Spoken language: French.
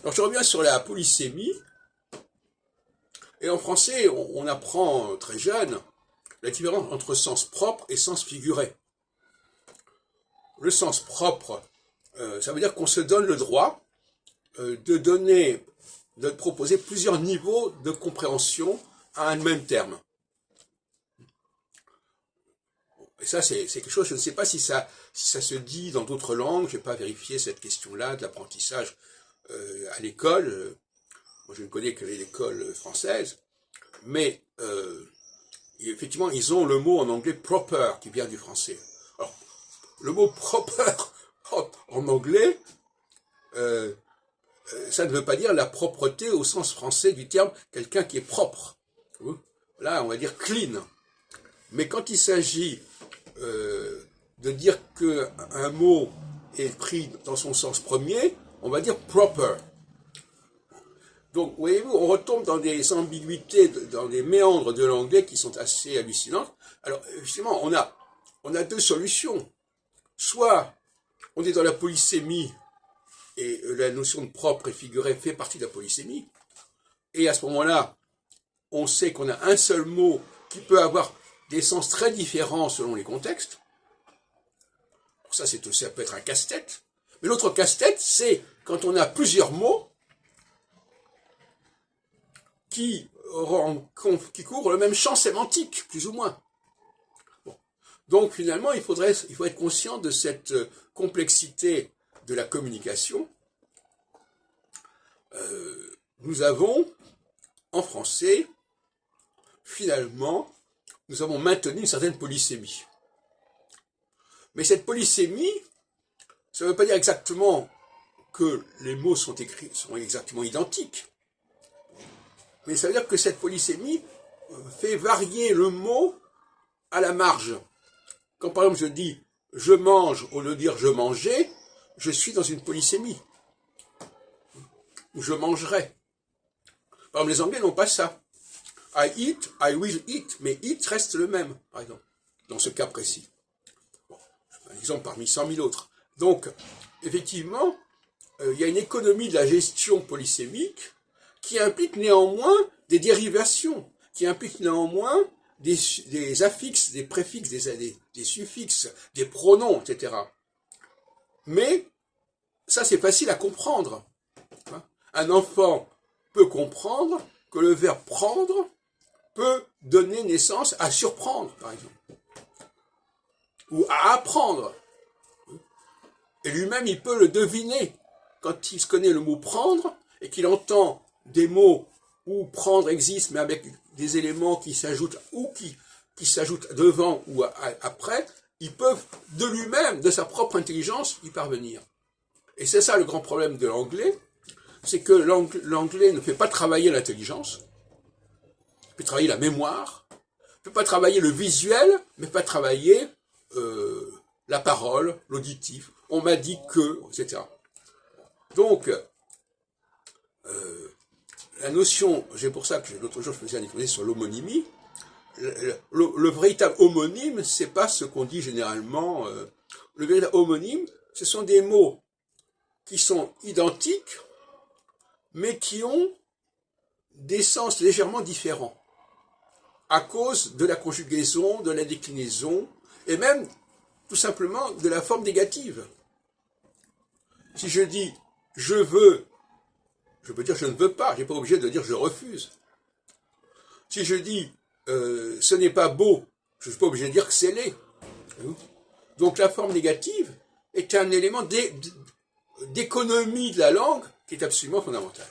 Alors je reviens sur la polysémie. Et en français, on apprend très jeune la différence entre sens propre et sens figuré. Le sens propre, ça veut dire qu'on se donne le droit de proposer plusieurs niveaux de compréhension à un même terme. Et ça, c'est quelque chose, je ne sais pas si ça se dit dans d'autres langues, je n'ai pas vérifié cette question-là de l'apprentissage à l'école. Moi, je ne connais que l'école française, mais effectivement, ils ont le mot en anglais proper qui vient du français. Alors, le mot proper en anglais, ça ne veut pas dire la propreté au sens français du terme, quelqu'un qui est propre. Là, on va dire clean. Mais quand il s'agit de dire qu'un mot est pris dans son sens premier, on va dire proper. Donc, voyez-vous, on retombe dans des ambiguïtés, dans des méandres de l'anglais qui sont assez hallucinantes. Alors, justement, on a deux solutions. Soit on est dans la polysémie, et la notion de propre et figuré fait partie de la polysémie, et à ce moment-là, on sait qu'on a un seul mot qui peut avoir des sens très différents selon les contextes. Alors ça peut être un casse-tête. Mais l'autre casse-tête, c'est quand on a plusieurs mots qui couvrent le même champ sémantique, plus ou moins. Bon. Donc finalement, il faut être conscient de cette complexité de la communication. Nous avons, en français, finalement, nous avons maintenu une certaine polysémie. Mais cette polysémie, ça ne veut pas dire exactement que les mots sont exactement identiques. Mais ça veut dire que cette polysémie fait varier le mot à la marge. Quand par exemple je dis « je mange » au lieu de dire « je mangeais », je suis dans une polysémie. Ou « je mangerai ». Par exemple, les Anglais n'ont pas ça. I eat, I will eat, mais eat reste le même, par exemple, dans ce cas précis. Bon, un exemple parmi 100 000 autres. Donc, effectivement, il y a une économie de la gestion polysémique qui implique néanmoins des dérivations, qui implique néanmoins des affixes, des préfixes, des suffixes, des pronoms, etc. Mais ça, c'est facile à comprendre. Un enfant peut comprendre que le verbe prendre peut donner naissance à surprendre, par exemple, ou à apprendre. Et lui-même, il peut le deviner quand il connaît le mot prendre et qu'il entend des mots où prendre existe, mais avec des éléments qui s'ajoutent ou qui s'ajoutent devant ou après, ils peuvent de lui-même, de sa propre intelligence, y parvenir. Et c'est ça le grand problème de l'anglais, c'est que l'anglais ne fait pas travailler l'intelligence, il fait travailler la mémoire, il ne fait pas travailler le visuel, mais pas travailler la parole, l'auditif. On m'a dit que, etc. Donc, la notion, c'est pour ça que l'autre jour je faisais un exposé sur l'homonymie, le véritable homonyme, c'est pas ce qu'on dit généralement. Le véritable homonyme, ce sont des mots qui sont identiques, mais qui ont des sens légèrement différents, à cause de la conjugaison, de la déclinaison, et même, tout simplement, de la forme négative. Si je dis « je veux », je peux dire « je ne veux pas », je n'ai pas obligé de dire « je refuse ». Si je dis « ce n'est pas beau », je ne suis pas obligé de dire que c'est laid. Donc la forme négative est un élément d'économie de la langue qui est absolument fondamental.